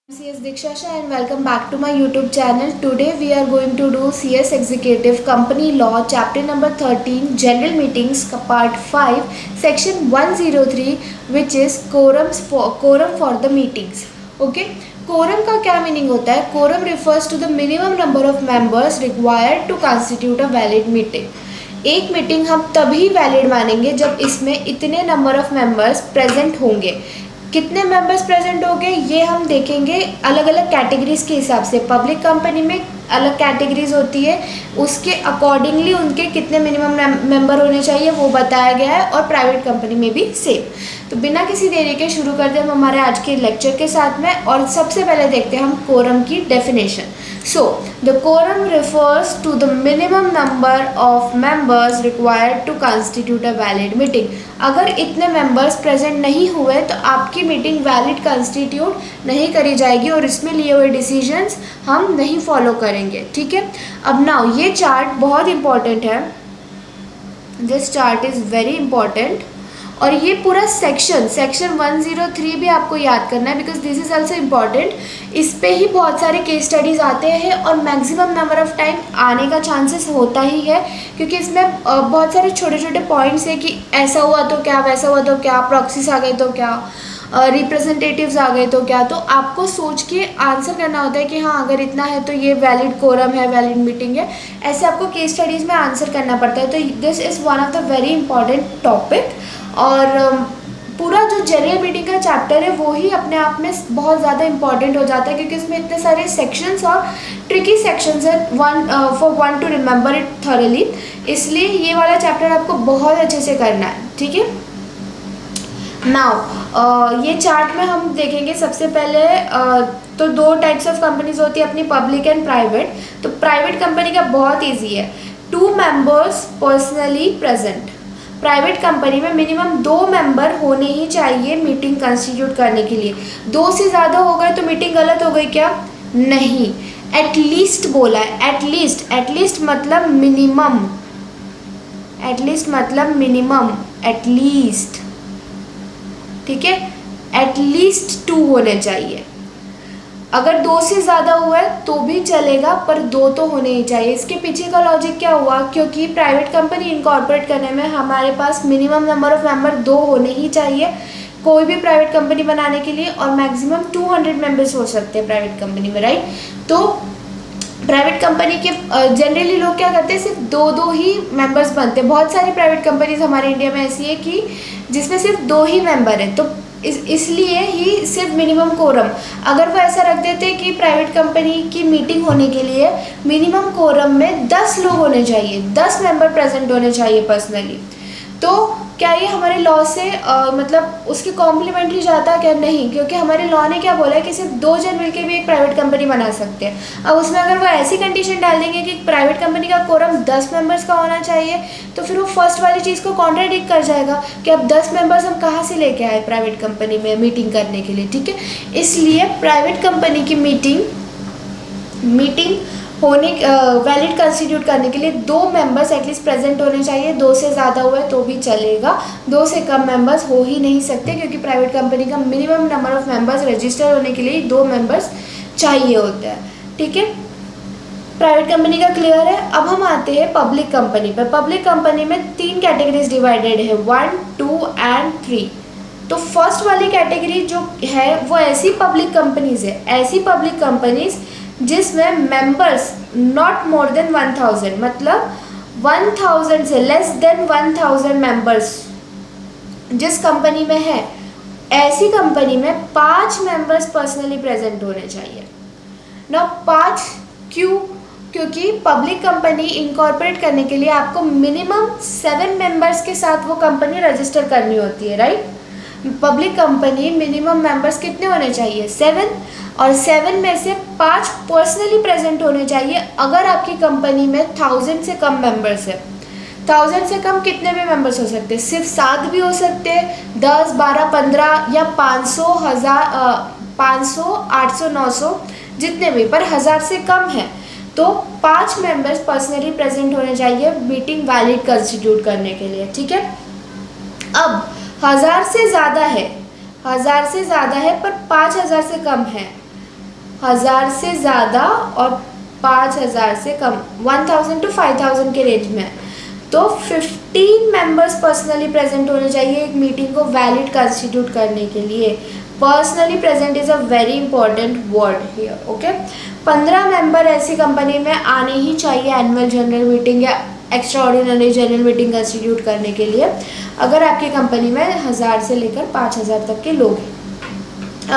CS Diksha Shah and welcome back to my YouTube channel. Today we are going to do CS Executive Company Law Chapter number 13 General Meetings Part 5 Section 103 which is quorum for the meetings. Okay, quorum का क्या meaning होता है? Quorum refers to the minimum number of members required to constitute a valid meeting. एक meeting हम तभी valid मानेंगे जब इसमें इतने नंबर ऑफ मेंबर्स प्रेजेंट होंगे. कितने मेंबर्स प्रेजेंट होंगे ये हम देखेंगे अलग अलग कैटेगरीज के हिसाब से. पब्लिक कंपनी में अलग कैटेगरीज होती है, उसके अकॉर्डिंगली उनके कितने मिनिमम मेंबर होने चाहिए वो बताया गया है, और प्राइवेट कंपनी में भी सेम. तो बिना किसी देरी के शुरू करते हैं हम हमारे आज के लेक्चर के साथ में. और सबसे पहले देखते हैं हम कोरम की definition. So the quorum refers to the minimum number of members required to constitute a valid meeting. अगर इतने मेंबर्स प्रेजेंट नहीं हुए तो आपकी मीटिंग वैलिड कॉन्स्टिट्यूट नहीं करी जाएगी और इसमें लिए हुए डिसीजंस हम नहीं फॉलो करेंगे. ठीक है. अब नाउ ये चार्ट बहुत इंपॉर्टेंट है. This chart is very important. और ये पूरा सेक्शन 103 भी आपको याद करना है because this is also important. इस पे ही बहुत सारे केस स्टडीज़ आते हैं और मैक्सिमम नंबर ऑफ टाइम आने का चांसेस होता ही है क्योंकि इसमें बहुत सारे छोटे छोटे पॉइंट्स हैं कि ऐसा हुआ तो क्या, वैसा हुआ तो क्या, प्रॉक्सीज आ गए तो क्या, रिप्रेजेंटेटिव्स आ गए तो क्या. तो आपको सोच के आंसर करना होता है कि हाँ अगर इतना है तो ये वैलिड कोरम है, वैलिड मीटिंग है. ऐसे आपको केस स्टडीज़ में आंसर करना पड़ता है. तो this is one of the very important topic. और पूरा जो जनरल मीटिंग का चैप्टर है वो ही अपने आप में बहुत ज़्यादा इंपॉर्टेंट हो जाता है क्योंकि इसमें इतने सारे सेक्शंस और ट्रिकी सेक्शंस हैं for one two remember it thoroughly. इसलिए ये वाला चैप्टर आपको बहुत अच्छे से करना है. ठीक है. नाउ ये चार्ट में हम देखेंगे सबसे पहले तो दो टाइप्स ऑफ कंपनीज होती है अपनी, पब्लिक एंड प्राइवेट. तो प्राइवेट कंपनी का बहुत ईजी है. 2 members personally present. Private company में मिनिमम 2 मेंबर होने ही चाहिए मीटिंग कंस्टिट्यूट करने के लिए. 2 से ज़्यादा हो गए तो मीटिंग गलत हो गई क्या? नहीं. एटलीस्ट बोला है. एटलीस्ट मतलब मिनिमम. एटलीस्ट मतलब मिनिमम. एटलीस्ट. ठीक है. एटलीस्ट 2 होने चाहिए. अगर 2 से ज़्यादा हुआ है तो भी चलेगा पर 2 तो होने ही चाहिए. इसके पीछे का लॉजिक क्या हुआ? क्योंकि प्राइवेट कंपनी इनकॉर्पोरेट करने में हमारे पास मिनिमम नंबर ऑफ मेंबर 2 होने ही चाहिए कोई भी प्राइवेट कंपनी बनाने के लिए, और मैक्सिमम 200 मेंबर्स हो सकते हैं प्राइवेट कंपनी में. राइट. तो प्राइवेट कंपनी के जनरली लोग क्या करते हैं, सिर्फ 2 ही मेंबर्स बनते हैं. बहुत सारी प्राइवेट कंपनीज हमारे इंडिया में ऐसी है कि जिसमें सिर्फ 2 ही मेंबर हैं. तो इसलिए ही सिर्फ मिनिमम कोरम. अगर वो ऐसा रख देते कि प्राइवेट कंपनी की मीटिंग होने के लिए मिनिमम कोरम में 10 लोग होने चाहिए, 10 मेंबर प्रेजेंट होने चाहिए पर्सनली, तो क्या ये हमारे लॉ से मतलब उसके कॉम्प्लीमेंट्री जाता क्या? नहीं, क्योंकि हमारे लॉ ने क्या बोला है कि सिर्फ 2 जन मिलकर भी एक प्राइवेट कंपनी बना सकते हैं. अब उसमें अगर वो ऐसी कंडीशन डाल देंगे कि प्राइवेट कंपनी का कोरम 10 मेंबर्स का होना चाहिए तो फिर वो फर्स्ट वाली चीज़ को कॉन्ट्राडिक्ट कर जाएगा कि अब 10 मेंबर्स हम कहाँ से लेके आए प्राइवेट कंपनी में मीटिंग करने के लिए. ठीक है. इसलिए प्राइवेट कंपनी की मीटिंग होने वैलिड कंस्टिट्यूट करने के लिए 2 मेंबर्स एटलीस्ट प्रेजेंट होने चाहिए. 2 से ज़्यादा हुए तो भी चलेगा, 2 से कम मेंबर्स हो ही नहीं सकते क्योंकि प्राइवेट कंपनी का minimum number of members register होने के लिए 2 मेंबर्स चाहिए होते हैं. ठीक है. प्राइवेट कंपनी का क्लियर है. अब हम आते हैं पब्लिक कंपनी पर. पब्लिक कंपनी में 3 कैटेगरीज डिवाइडेड है, 1, 2 एंड 3. तो फर्स्ट वाली कैटेगरी जो है वो ऐसी पब्लिक कंपनीज है, ऐसी पब्लिक कंपनीज जिसमें मेंबर्स नॉट मोर देन 1000, मतलब 1000 से लेस देन 1000 मेंबर्स जिस कंपनी में है, ऐसी कंपनी में 5 मेंबर्स पर्सनली प्रेजेंट होने चाहिए. ना 5 क्यों? क्योंकि पब्लिक कंपनी इनकॉर्पोरेट करने के लिए आपको मिनिमम 7 मेंबर्स के साथ वो कंपनी रजिस्टर करनी होती है. Right. Public company minimum members कितने होने चाहिए? 7. और 7 में से 5 पर्सनली प्रेजेंट होने चाहिए. अगर आपकी कंपनी में 1000 से कम मेंबर्स है, 1000 से कम कितने भी मेंबर्स हो सकते हैं? सिर्फ 7 भी हो सकते हैं, 10, 12, 15 या 500, 800, 900 जितने भी, पर 1000 से कम है तो 5 मेंबर्स पर्सनली प्रेजेंट होने चाहिए मीटिंग वैलिड कंस्टिट्यूट करने के लिए. ठीक है. अब 1000 से ज़्यादा है पर 5000 से कम है 1000 से ज़्यादा और 5000 से कम, 1000 to 5000 के रेंज में। तो 15 मेंबर्स पर्सनली प्रेजेंट होने चाहिए एक मीटिंग को वैलिड कंस्टिट्यूट करने के लिए। Personally present is a very important word here, okay. 15 member ऐसी कंपनी में आने ही चाहिए एनुअल जनरल मीटिंग या extra ordinary general meeting constitute करने के लिए, अगर आपकी कंपनी में 1000 से लेकर 5000 तक के लोग हैं।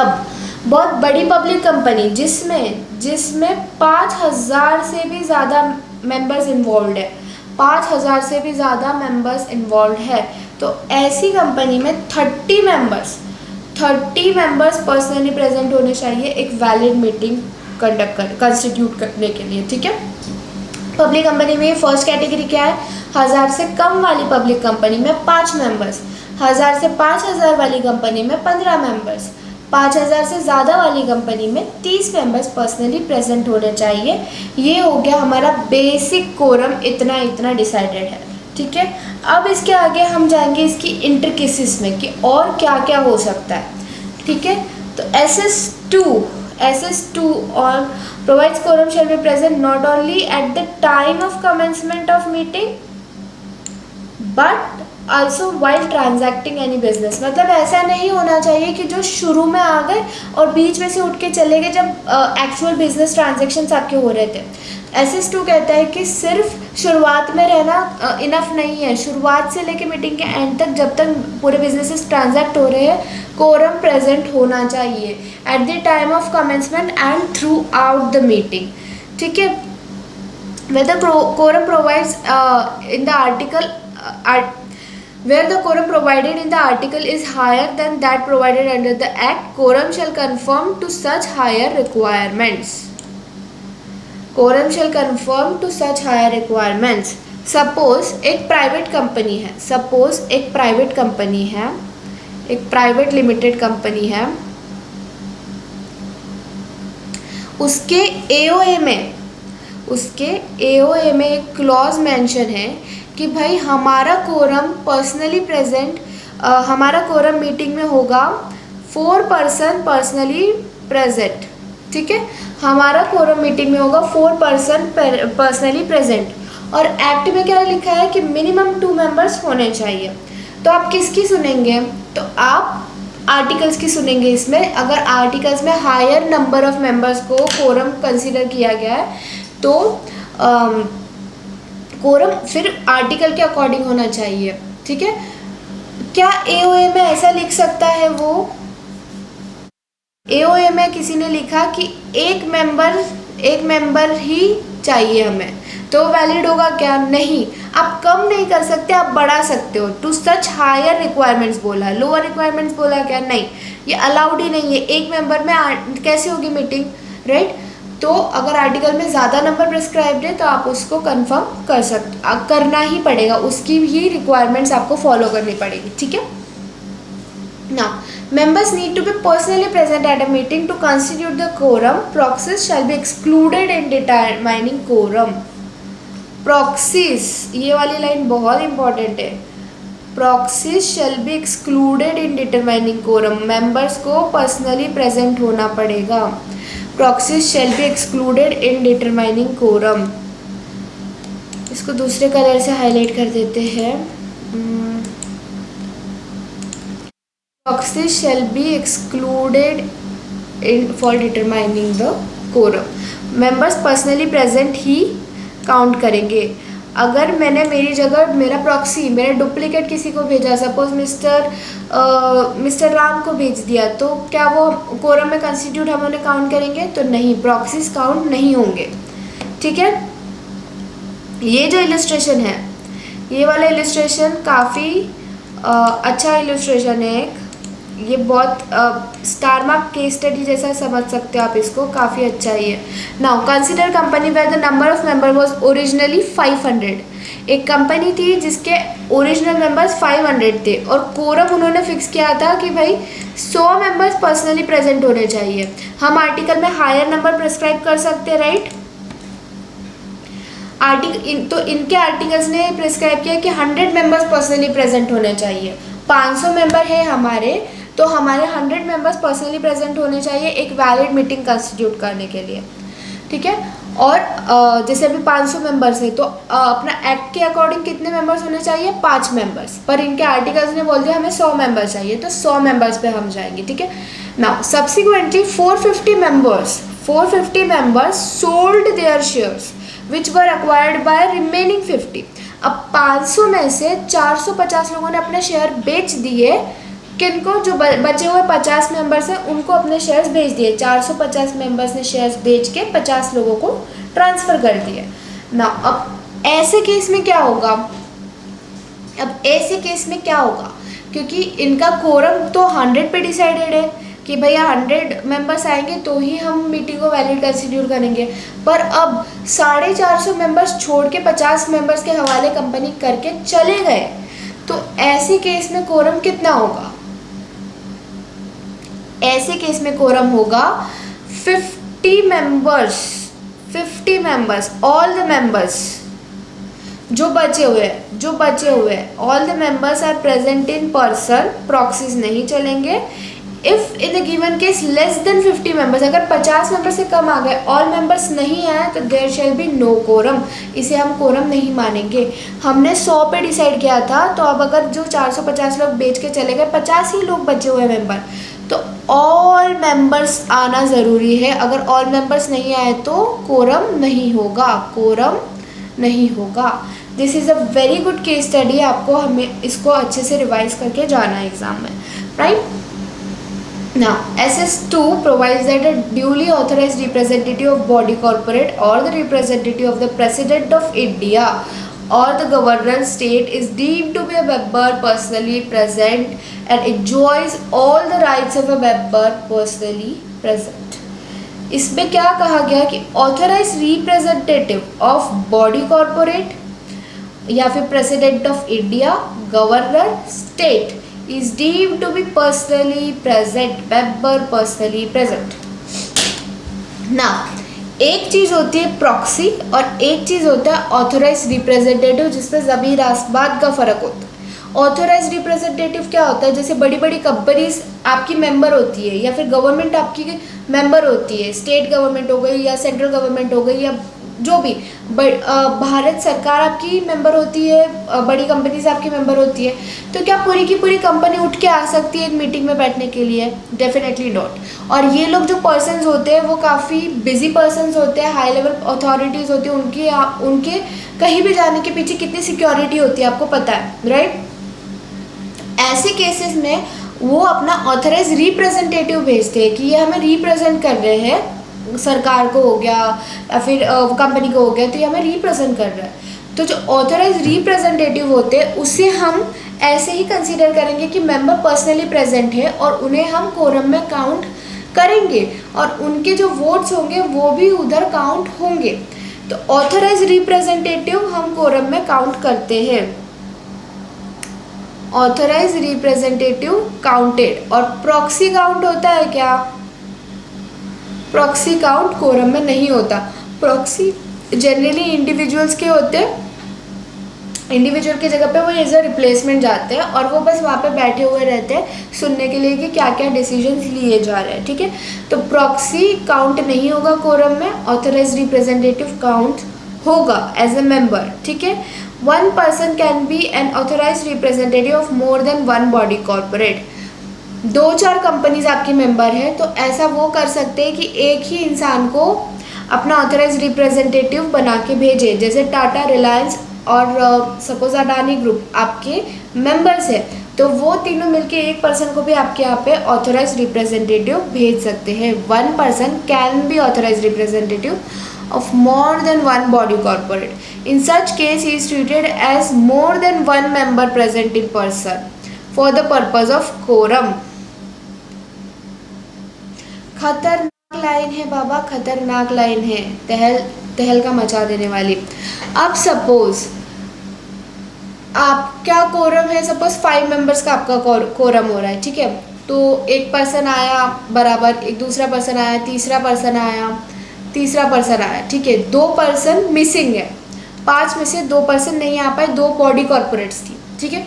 अब बहुत बड़ी पब्लिक कंपनी जिसमें 5000 से भी ज़्यादा मेंबर्स इन्वॉल्व है, 5000 से भी ज़्यादा मेंबर्स इन्वॉल्व है, तो ऐसी कंपनी में 30 मेंबर्स पर्सनली प्रेजेंट होने चाहिए एक वैलिड मीटिंग कंस्टिट्यूट करने के लिए, ठीक है। पब्लिक कंपनी में फर्स्ट कैटेगरी क्या है, 1000 से कम वाली पब्लिक कंपनी में 5 मेंबर्स, 1000 से 5000 वाली कंपनी में 15 मेंबर्स, 5000 से ज़्यादा वाली कंपनी में 30 मेंबर्स पर्सनली प्रेजेंट होने चाहिए। ये हो गया हमारा बेसिक कोरम, इतना डिसाइडेड है, ठीक है। अब इसके आगे हम जाएंगे इसकी इंट्रिकेसीज में कि और क्या क्या हो सकता है, ठीक है। तो SS2 और provides quorum shall be present not only at the time of commencement of meeting but also while transacting any business। मतलब ऐसा नहीं होना चाहिए कि जो शुरू में आ गए और बीच में से उठ के चले गए जब एक्चुअल बिजनेस ट्रांजेक्शन्स आपके हो रहे थे। SS2 कहता है कि सिर्फ शुरुआत में रहना इनफ नहीं है, शुरुआत से लेके मीटिंग के एंड तक जब तक पूरे बिजनेसेस ट्रांजैक्ट हो रहे हैं कोरम प्रेजेंट होना चाहिए at the time of commencement and through out the meeting, ठीक है। whether quorum provides in the article where the quorum provided in the article is higher than that provided under the act, quorum shall conform to such higher requirements। quorum shall conform to such higher requirements। Suppose एक private company है, एक private limited company है, उसके AOA में एक clause mention है कि भाई हमारा कोरम पर्सनली प्रेजेंट, हमारा कोरम मीटिंग में होगा 4 पर्सन पर्सनली प्रेजेंट, ठीक है। हमारा कोरम मीटिंग में होगा 4 पर्सन पर्सनली प्रेजेंट। और एक्ट में क्या लिखा है कि मिनिमम 2 मेंबर्स होने चाहिए। तो आप किसकी सुनेंगे, तो आप आर्टिकल्स की सुनेंगे। इसमें अगर आर्टिकल्स में हायर नंबर ऑफ मेंबर्स को कोरम कंसीडर किया गया है तो कोरम फिर आर्टिकल के अकॉर्डिंग होना चाहिए, ठीक है। क्या AOA में ऐसा लिख सकता है वो, AOA में किसी ने लिखा कि एक मेंबर ही चाहिए हमें, तो वैलिड होगा क्या, नहीं। आप कम नहीं कर सकते, आप बढ़ा सकते हो। टू सच हायर रिक्वायरमेंट्स बोला, लोअर रिक्वायरमेंट्स बोला क्या, नहीं, ये अलाउड ही नहीं है। एक मेंबर में कैसे होगी मीटिंग, राइट। तो अगर आर्टिकल में ज़्यादा नंबर प्रिस्क्राइब्ड है तो आप उसको कंफर्म करना ही पड़ेगा, उसकी भी रिक्वायरमेंट्स आपको फॉलो करनी पड़ेगी, ठीक है। Now members need to be personally present at a meeting to constitute the quorum। proxies shall be excluded in determining quorum। proxies, ये वाली लाइन बहुत इंपॉर्टेंट है। proxies shall be excluded in determining quorum। members को personally present होना पड़ेगा। proxies shall be excluded in determining quorum। इसको दूसरे colour से हाईलाइट कर देते हैं। proxies shall be excluded for determining the quorum। members personally present he count करेंगे। अगर मैंने मेरी जगह मेरा प्रॉक्सी, मेरा डुप्लीकेट किसी को भेजा, सपोज मिस्टर राम को भेज दिया, तो क्या वो कोरम में कंस्टिट्यूट हम उन्हें काउंट करेंगे, तो नहीं, प्रॉक्सीज काउंट नहीं होंगे, ठीक है। ये जो इलस्ट्रेशन है, ये वाला इलस्ट्रेशन काफ़ी अच्छा इलस्ट्रेशन है। ये बहुत स्टार मार्क केस स्टडी जैसा समझ सकते हो आप इसको, काफ़ी अच्छा ही है। Now consider company where the number of member was originally 500। एक कंपनी थी जिसके ओरिजिनल मेंबर्स 500 थे और कोरम उन्होंने फिक्स किया था कि भाई 100 मेंबर्स पर्सनली प्रेजेंट होने चाहिए। हम आर्टिकल में हायर नंबर प्रिस्क्राइब कर सकते हैं, राइट। तो इनके आर्टिकल्स ने प्रिस्क्राइब किया कि 100 मेंबर्स पर्सनली प्रेजेंट होने चाहिए। 500 मेंबर है हमारे, तो तो हमारे 100 मेंबर्स पर्सनली प्रेजेंट होने चाहिए एक वैलिड मीटिंग कंस्टिट्यूट करने के लिए, ठीक है। और जैसे अभी 500 मेंबर्स है तो अपना एक्ट के अकॉर्डिंग कितने मेंबर्स होने चाहिए, 5 मेंबर्स, पर इनके आर्टिकल्स ने बोल दिया हमें 100 मेंबर्स चाहिए, तो 100 मेंबर्स पे हम जाएंगे, ठीक है। Now subsequently 450 members sold there shares which were acquired by remaining 50। अब 500 में से 450 लोगों ने अपने शेयर बेच दिए, किनको, जो बचे हुए 50 मेंबर्स हैं उनको अपने शेयर्स बेच दिए। 450 मेंबर्स ने शेयर्स बेच के 50 लोगों को ट्रांसफ़र कर दिए ना। अब ऐसे केस में क्या होगा, क्योंकि इनका कोरम तो 100 पे डिसाइडेड है कि भैया 100 मेंबर्स आएंगे तो ही हम मीटिंग को वैलिड कंसिड्यूट करेंगे, पर अब 450 मेंबर्स छोड़ के 50 मेंबर्स के हवाले कंपनी करके चले गए, तो ऐसे केस में कोरम कितना होगा, ऐसे केस में कोरम होगा 50 मेंबर्स, ऑल द मेंबर्स जो बचे हुए all the members are present in person, proxies नहीं चलेंगे। If in the given case less than 50 members, अगर 50 मेंबर्स से कम आ गए, ऑल मेंबर्स नहीं आए, तो there shall be no quorum, इसे हम कोरम नहीं मानेंगे। हमने 100 पे डिसाइड किया था, तो अब अगर जो 450 लोग बेच के चले गए, 50 ही लोग बचे हुए मेंबर, तो ऑल मेंबर्स आना ज़रूरी है। अगर ऑल मेंबर्स नहीं आए तो कोरम नहीं होगा। This is a very good case study, आपको हमें इसको अच्छे से रिवाइज करके जाना है एग्जाम में, right. Now, SS2 provides that a duly authorized representative of body corporate or the representative of the President of India or the governor state is deemed to be a member personally present and enjoys all the rights of a member personally present. इसमें क्या कहा गया कि authorized representative of body corporate या फिर President of India, governor state is deemed to be personally present, member personally present. Now, एक चीज़ होती है प्रॉक्सी और एक चीज़ होता है ऑथोराइज रिप्रेजेंटेटिव, जिसमें ज़मीर आसमान का फ़र्क होता है। ऑथोराइज रिप्रेजेंटेटिव क्या होता है, जैसे बड़ी बड़ी कंपनीज आपकी मेंबर होती है या फिर गवर्नमेंट आपकी मेंबर होती है, स्टेट गवर्नमेंट हो गई या सेंट्रल गवर्नमेंट हो गई या जो भी, भारत सरकार आपकी मेंबर होती है, बड़ी कंपनीज आपकी मेंबर होती है, तो क्या पूरी की पूरी कंपनी उठ के आ सकती है एक मीटिंग में बैठने के लिए? Definitely not. और ये लोग जो पर्सन्स होते हैं वो काफ़ी बिजी पर्सन्स होते हैं, हाई लेवल अथॉरिटीज़ होती हैं, उनके कहीं भी जाने के पीछे कितनी सिक्योरिटी होती है आपको पता है, राइट। ऐसे केसेस में वो अपना ऑथराइज रिप्रेजेंटेटिव भेजते हैं कि ये हमें रिप्रेजेंट कर रहे हैं, सरकार को हो गया या फिर कंपनी को हो गया, तो ये हमें रिप्रेजेंट कर रहा है। तो जो ऑथराइज रिप्रेजेंटेटिव होते हैं उसे हम ऐसे ही कंसीडर करेंगे कि मेंबर पर्सनली प्रेजेंट है और उन्हें हम कोरम में काउंट करेंगे और उनके जो वोट्स होंगे वो भी उधर काउंट होंगे। तो ऑथराइज रिप्रेजेंटेटिव हम कोरम में काउंट करते हैं, ऑथराइज रिप्रेजेंटेटिव काउंटेड। और प्रॉक्सी काउंट होता है क्या? प्रॉक्सी काउंट कोरम में नहीं होता। प्रॉक्सी जनरली इंडिविजुअल्स के होते हैं, इंडिविजुअल की जगह पे वो एज अ रिप्लेसमेंट जाते हैं और वो बस वहाँ पे बैठे हुए रहते हैं सुनने के लिए कि क्या क्या डिसीजंस लिए जा रहे हैं, ठीक है। तो प्रॉक्सी काउंट नहीं होगा कोरम में, ऑथराइज रिप्रेजेंटेटिव काउंट होगा एज ए मेंबर, ठीक है। One person can be an authorise representative of more than one body corporate. 2-4 companies आपकी मेंबर है तो ऐसा वो कर सकते हैं कि एक ही इंसान को अपना ऑथराइज रिप्रेजेंटेटिव बना के भेजे, जैसे टाटा, रिलायंस और सपोज अडानी ग्रुप आपके मेंबर्स है, तो वो तीनों मिलके एक पर्सन को भी आपके यहाँ पे ऑथराइज रिप्रेजेंटेटिव भेज सकते हैं। One person can be authorise representative of more than one body corporate. In such case, he is treated as more than one member present in person for the purpose of quorum. खतरनाक line है बाबा, खतरनाक line है, तहल का मचा देने वाली। अब suppose आपका कोरम है, सपोज 5 मेंबर्स का आपका कोरम हो रहा है, ठीक है। तो एक पर्सन आया बराबर, एक दूसरा पर्सन आया, तीसरा पर्सन आया, ठीक है। 2 पर्सन मिसिंग है, 5 में से 2 पर्सन नहीं आ पाए, 2 बॉडी कॉर्पोरेट्स थी, ठीक है।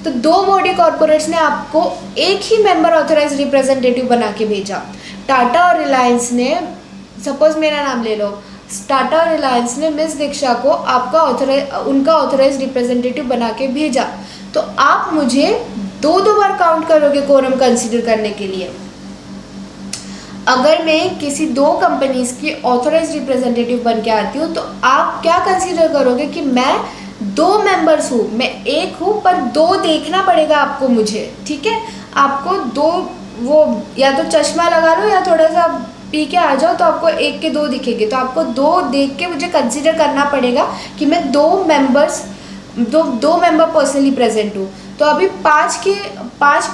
तो दो बॉडी कॉर्पोरेट्स ने आपको एक ही मेंबर ऑथराइज रिप्रेजेंटेटिव बना के भेजा। टाटा और रिलायंस ने, सपोज मेरा नाम ले लो, टाटा और रिलायंस ने मिस दीक्षा को उनका ऑथराइज रिप्रेजेंटेटिव बना के भेजा, तो आप मुझे दो बार काउंट करोगे कोरम कंसीडर करने के लिए। अगर मैं किसी दो कंपनीज की ऑथराइज रिप्रेजेंटेटिव बन के आती हूँ तो आप क्या कंसीडर करोगे कि मैं दो मेंबर्स हूँ, मैं एक हूँ पर दो देखना पड़ेगा आपको मुझे, ठीक है। आपको दो, वो या तो चश्मा लगा लो या थोड़ा सा पी के आ जाओ तो आपको एक के दो दिखेंगे, तो आपको दो देख के मुझे कंसीडर करना पड़ेगा कि मैं दो मेंबर पर्सनली प्रेजेंट हूँ। तो अभी पाँच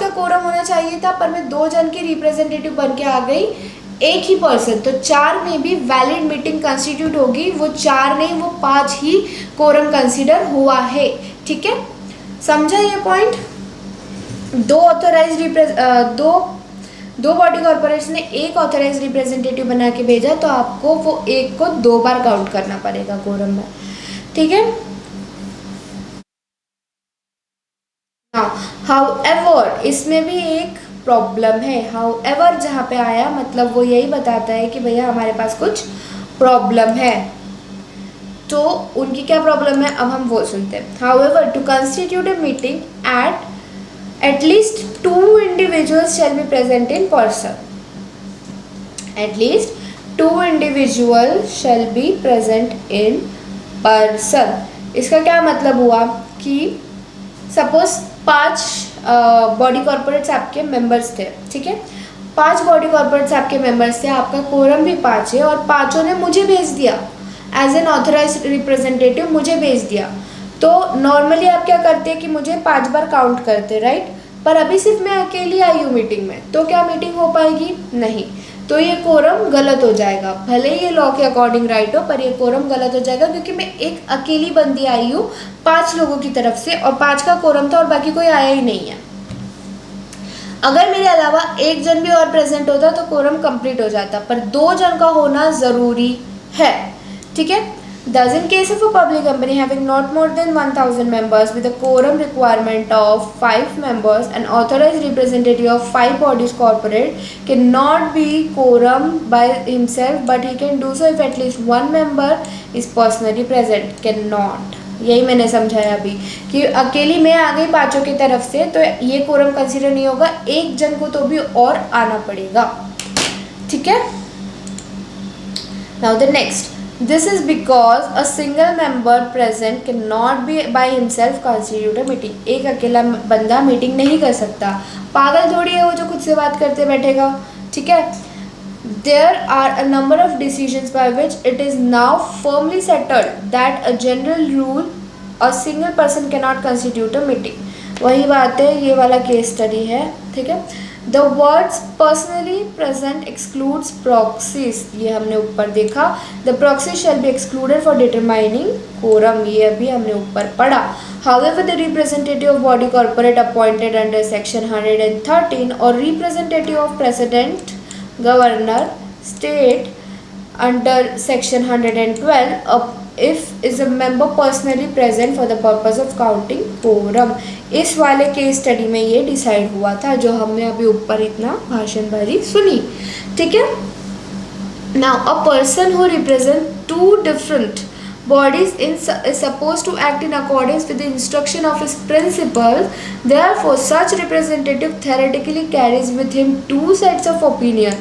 का कोरम होना चाहिए था, पर मैं 2 जन की रिप्रेजेंटेटिव बन के आ गई, एक ही पर्सन, तो 4 में भी वैलिड मीटिंग कंस्टिट्यूट होगी। वो 4 नहीं, वो 5 ही कोरम कंसीडर हुआ है, ठीक है। समझा ये पॉइंट? दो बॉडी कॉर्पोरेट्स ने एक ऑथराइज रिप्रेजेंटेटिव बना के भेजा, तो आपको वो एक को 2 बार काउंट करना पड़ेगा कोरम में, ठीक है। हाउएवर, इसमें भी एक प्रॉब्लम है। हाउएवर जहाँ पे आया मतलब वो यही बताता है कि भैया हमारे पास कुछ प्रॉब्लम है। तो उनकी क्या प्रॉब्लम है अब हम वो सुनते हैं। However, to constitute a meeting at least 2 individuals shall be present in person. At least 2 individuals shall be present in person. इसका क्या मतलब हुआ कि सपोज 5 बॉडी कॉर्पोरेट्स आपके मेंबर्स थे, ठीक है। 5 बॉडी कॉर्पोरेट्स आपके मेंबर्स थे, आपका कोरम भी 5 है और 5 ने मुझे भेज दिया एज एन ऑथराइज रिप्रेजेंटेटिव, मुझे भेज दिया। तो नॉर्मली आप क्या करते हैं कि मुझे 5 बार काउंट करते, राइट। पर अभी सिर्फ मैं अकेली आई हूँ मीटिंग में, तो क्या मीटिंग हो पाएगी? नहीं। तो ये कोरम गलत हो जाएगा, भले ही ये लॉ के अकॉर्डिंग राइट हो, पर ये कोरम गलत हो जाएगा क्योंकि मैं एक अकेली बंदी आई हूँ 5 लोगों की तरफ से, और 5 का कोरम था और बाकी कोई आया ही नहीं है। अगर मेरे अलावा एक जन भी और प्रेजेंट होता तो कोरम कंप्लीट हो जाता, पर 2 जन का होना ज़रूरी है, ठीक है। Thus, in case of a public company having not more than 1000 members with a quorum requirement of 5 members, an authorized representative of 5 bodies corporate cannot be quorum by himself, but he can do so if at least one member is personally present. Cannot. यही मैंने समझाया अभी कि अकेली मैं आ गई 5 की तरफ से, तो ये कोरम कंसीडर नहीं होगा, एक जन को तो भी और आना पड़ेगा, ठीक है। Now the next. This is because a single member present cannot be by himself constitute a meeting. एक अकेला बंदा मीटिंग नहीं कर सकता, पागल थोड़ी है वो जो खुद से बात करते बैठेगा, ठीक है। There are a number of decisions by which it is now firmly settled that a general rule a single person cannot constitute a meeting. वही बात है, ये वाला केस स्टडी है, ठीक है। The words personally present excludes proxies, ये हमने ऊपर देखा। The proxies shall be excluded for determining quorum, ये अभी हमने ऊपर पढ़ा। However, the representative of body corporate appointed under section 113 or representative of president, governor, state under section 112 if is a member personally present for the purpose of counting quorum. इस वाले case study में ये decide हुआ था जो हमने अभी ऊपर इतना भाषणबाजी सुनी, ठीक है। Now a person who represents 2 different bodies is supposed to act in accordance with the instruction of his principals. Therefore, such representative theoretically carries with him 2 sets of opinion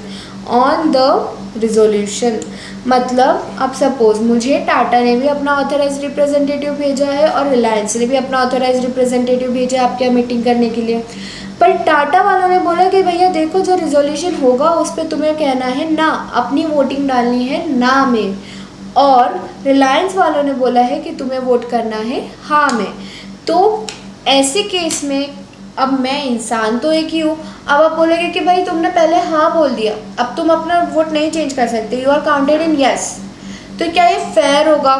on the resolution. मतलब अब suppose मुझे टाटा ने भी अपना authorise representative भेजा है और रिलायंस ने भी अपना ऑथराइज रिप्रेजेंटेटिव भेजा है आपके यहाँ मीटिंग करने के लिए, पर टाटा वालों ने बोला कि भैया देखो जो रिजोल्यूशन होगा उस पर तुम्हें कहना है ना, अपनी वोटिंग डालनी है ना में, और रिलायंस वालों ने बोला है कि तुम्हें वोट करना है हाँ में। तो ऐसे केस में अब मैं इंसान तो एक ही हूँ, अब आप बोलोगे कि भाई तुमने पहले हाँ बोल दिया, अब तुम अपना वोट नहीं चेंज कर सकते, you are counted in yes, तो क्या ये फेयर होगा?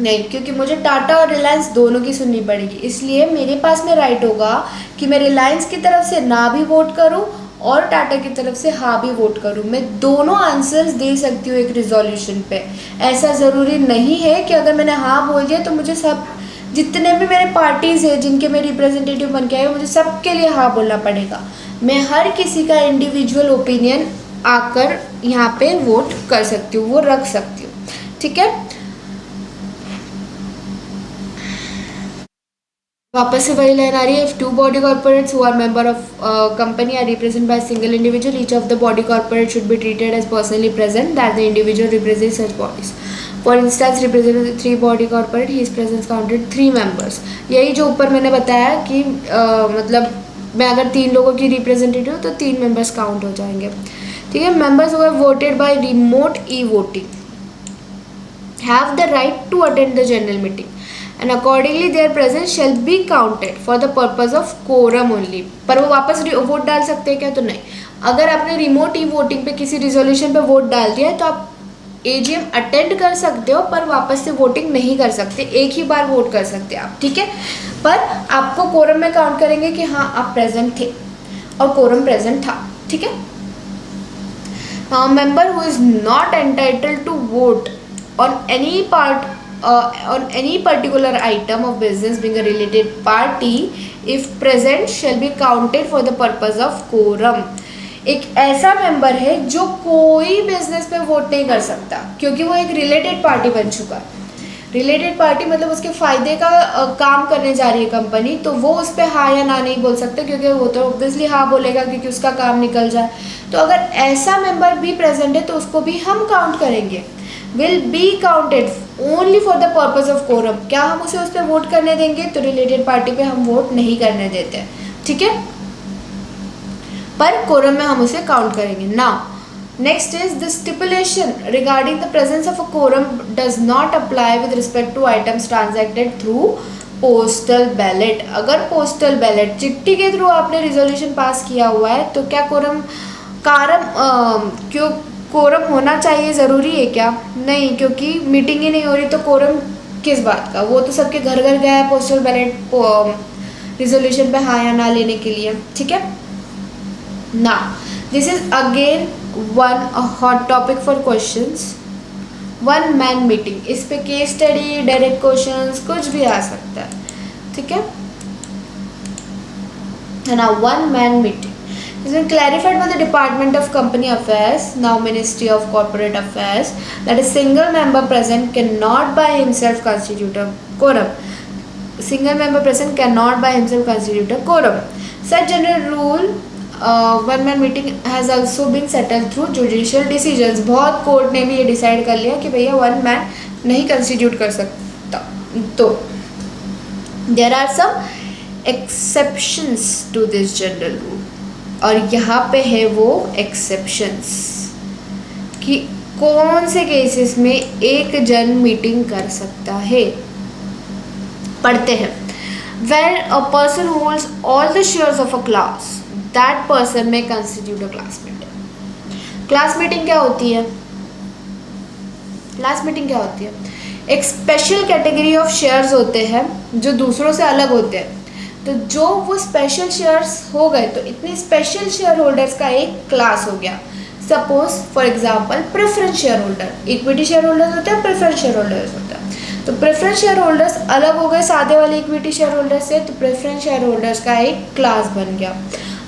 नहीं, क्योंकि मुझे टाटा और रिलायंस दोनों की सुननी पड़ेगी, इसलिए मेरे पास में राइट होगा कि मैं रिलायंस की तरफ से ना भी वोट करूँ और टाटा की तरफ से हाँ भी वोट करूँ। मैं दोनों आंसर्स दे सकती हूँ एक रिजोल्यूशन पे। ऐसा ज़रूरी नहीं है कि अगर मैंने हाँ बोल दिया तो मुझे सब जितने भी मेरे पार्टीज़ है जिनके मैं रिप्रेजेंटेटिव बन के आए मुझे सबके लिए हाँ बोलना पड़ेगा। मैं हर किसी का इंडिविजुअल ओपिनियन आकर यहाँ पे वोट कर सकती हूँ, वो रख सकती हूँ, ठीक है। वापस से वही लाइन आ रही है, if two body corporates who are member of company are represent by single individual, each of the body corporate should be treated as personally present that the individual represent such bodies. For instance represent 3 body corporate he is presence counted 3 members. यही जो ऊपर मैंने बताया कि मतलब मैं अगर 3 लोगों की रिप्रेजेंटेटिव हूँ तो 3 मेंबर्स काउंट हो जाएंगे, ठीक है। Members who have voted by remote e voting have the right to attend the general meeting and accordingly their presence shall be counted for the purpose of quorum only। पर वो वापस vote डाल सकते हैं क्या? तो नहीं। अगर आपने रिमोट ई वोटिंग पे किसी रिजोल्यूशन पे वोट डाल दिया है तो आप एजीएम अटेंड कर सकते हो पर वापस से वोटिंग नहीं कर सकते, एक ही बार वोट कर सकते हैं आप, ठीक है। पर आपको कोरम में काउंट करेंगे कि हाँ आप प्रेजेंट थे और कोरम प्रेजेंट था, ठीक है। Now member who is not entitled to vote on any particular item of business being a related party if present shall be counted for the purpose of quorum। एक ऐसा member है जो कोई business पे vote नहीं कर सकता क्योंकि वो एक रिलेटेड पार्टी बन चुका है। रिलेटेड पार्टी मतलब उसके फायदे का काम करने जा रही है कंपनी, तो वो उस पर हाँ या ना नहीं बोल सकते क्योंकि वो तो ऑब्वियसली हाँ बोलेगा क्योंकि उसका काम निकल जाए। तो अगर ऐसा मेंबर भी प्रेजेंट है तो उसको भी हम काउंट करेंगे, will be counted only for the purpose of quorum। क्या हम उसे उस पर वोट करने देंगे? तो रिलेटेड पार्टी पे हम वोट नहीं करने देते, ठीक है, पर कोरम में हम उसे काउंट करेंगे। Now next is the stipulation regarding the presence of a quorum does not apply with respect to items transacted through postal ballot. अगर पोस्टल बैलेट चिट्ठी के थ्रू आपने रिजोल्यूशन पास किया हुआ है तो क्या कोरम होना चाहिए? ज़रूरी है क्या? नहीं, क्योंकि मीटिंग ही नहीं हो रही तो कोरम किस बात का? वो तो सबके घर घर गया है पोस्टल बैलेट रिजोल्यूशन पे हाँ या ना लेने के लिए, ठीक है ना। This is again one hot topic for questions. One man meeting, इस पे केस स्टडी, डायरेक्ट क्वेश्चंस कुछ भी आ सकता है, ठीक है ना। One man meeting has been clarified by the Department of Company Affairs, now Ministry of Corporate Affairs, that a single member present cannot by himself constitute a quorum. Single member present cannot by himself constitute a quorum. Such general rule one man meeting has also been settled through judicial decisions। बहुत court ने भी ये decide कर लिया कि भैया one man नहीं constitute कर सकता। तो there are some exceptions to this general rule, और यहाँ पे है वो एक्सेप्शंस कि कौन से केसेस में एक जन मीटिंग कर सकता है। पढ़ते हैं। When a person holds all the shares of a class, that person may constitute a class meeting। Class meeting क्या होती है? क्लास मीटिंग क्या होती है? एक स्पेशल कैटेगरी ऑफ शेयर्स होते हैं जो दूसरों से अलग होते हैं। तो जो वो स्पेशल शेयर्स हो गए तो इतने स्पेशल शेयर होल्डर्स का एक क्लास हो गया। Suppose for example preference share holder, equity share holders होते हैं, प्रेफरेंस शेयर होल्डर्स होता है। तो प्रेफरेंस शेयर होल्डर्स अलग हो गए सादे वाले इक्विटी शेयर होल्डर से, तो प्रेफरेंस शेयर होल्डर्स का एक क्लास बन गया।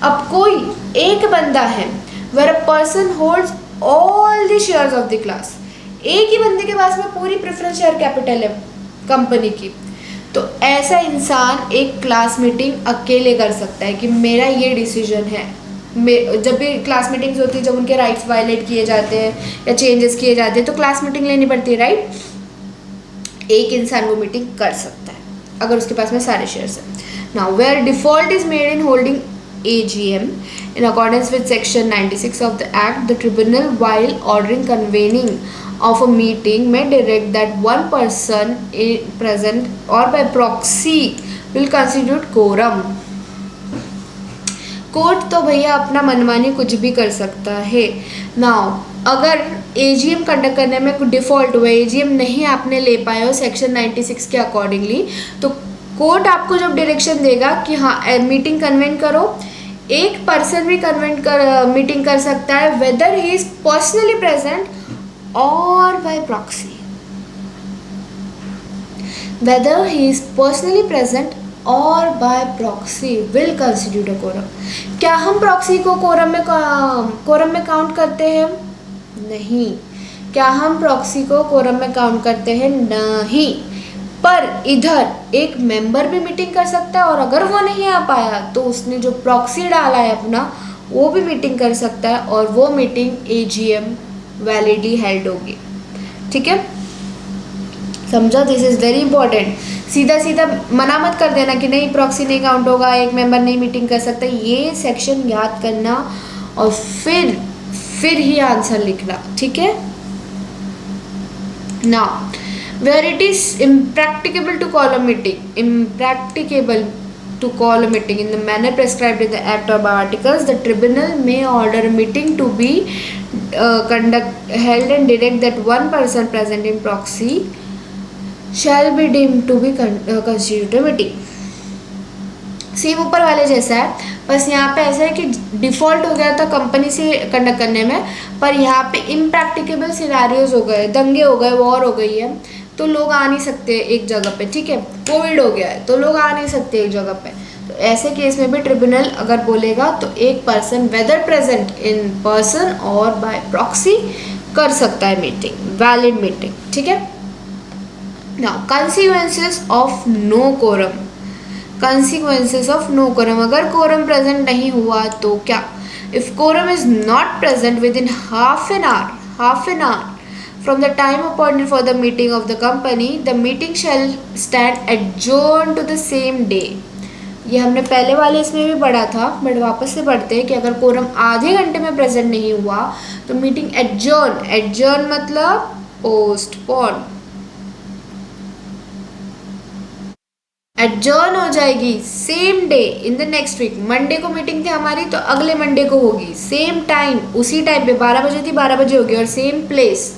अब कोई एक बंदा है where a person holds all the shares of the class, एक ही बंदे के पास में पूरी प्रेफरेंस शेयर कैपिटल है कंपनी की, तो ऐसा इंसान एक क्लास मीटिंग अकेले कर सकता है कि मेरा ये डिसीजन है। जब भी क्लास मीटिंग्स होती है, जब उनके राइट्स वायलेट किए जाते हैं या चेंजेस किए जाते हैं तो क्लास मीटिंग लेनी पड़ती है, राइट। एक इंसान वो मीटिंग कर सकता है अगर उसके पास में सारे शेयर्स हैं। Now where default is made in holding AGM in accordance with section 96 of the act, the tribunal while ordering convening of a meeting may direct that one person present or by proxy will constitute quorum। Court तो भैया अपना मनमानी कुछ भी कर सकता है। Now अगर AGM कंडक्ट करने में कुछ डिफ़ॉल्ट हुआ, AGM नहीं आपने ले पाए हो सेक्शन 96 के अकॉर्डिंगली, तो कोर्ट आपको जब डायरेक्शन देगा कि हाँ मीटिंग कन्वेन करो, एक पर्सन भी मीटिंग कर सकता है whether he is personally present और by proxy. whether he is personally present और by proxy will constitute a quorum. क्या हम proxy को quorum में काउंट करते हैं? नहीं. क्या हम proxy को quorum में काउंट करते हैं? नहीं. पर इधर एक मेंबर भी मीटिंग कर सकता है और अगर वो नहीं आ पाया तो उसने जो प्रॉक्सी डाला है अपना वो भी मीटिंग कर सकता है और वो मीटिंग AGM वैलिडली हेल्ड होगी. ठीक है, समझा? This is very important. सीधा सीधा मना मत कर देना कि नहीं प्रॉक्सी नहीं काउंट होगा, एक मेंबर नहीं मीटिंग कर सकता. ये सेक्शन याद करना और फिर ही आंसर लिखना. ठीक है. Now where it is impracticable to call a meeting in the manner prescribed in the act or by articles, the tribunal may order a meeting to be held and direct that one person present in proxy shall be deemed to be constitute a meeting. Same ऊपर वाले जैसा है, बस यहाँ पे ऐसा है कि डिफ़ॉल्ट हो गया था कंपनी से कंडक्ट करने में, पर यहाँ पे इम्प्रैक्टिकेबल सिनेरियोज हो गए, दंगे हो गए, वॉर हो गई है, तो लोग आ नहीं सकते एक जगह पे. ठीक है, कोविड हो गया है तो लोग आ नहीं सकते एक जगह पे. तो ऐसे केस में भी ट्रिब्यूनल अगर बोलेगा तो एक person whether present in person और बाय प्रॉक्सी कर सकता है मीटिंग, वैलिड मीटिंग. ठीक है. Now consequences of no quorum. Consequences of no quorum, अगर कोरम प्रेजेंट नहीं हुआ तो क्या? If quorum is not present within half an hour from the time appointed for the meeting of the company, the meeting shall stand adjourned to the same day. ये हमने पहले वाले इसमें भी पढ़ा था, बट वापस से पढ़ते हैं कि अगर कोरम आधे घंटे में प्रेजेंट नहीं हुआ तो मीटिंग एडजर्न मतलब पोस्टपोन, एडजर्न हो जाएगी same day in the next week. Monday को मीटिंग थी हमारी तो अगले मंडे को होगी, सेम टाइम, उसी टाइम पे 12 बजे थी 12 बजे होगी, और सेम प्लेस,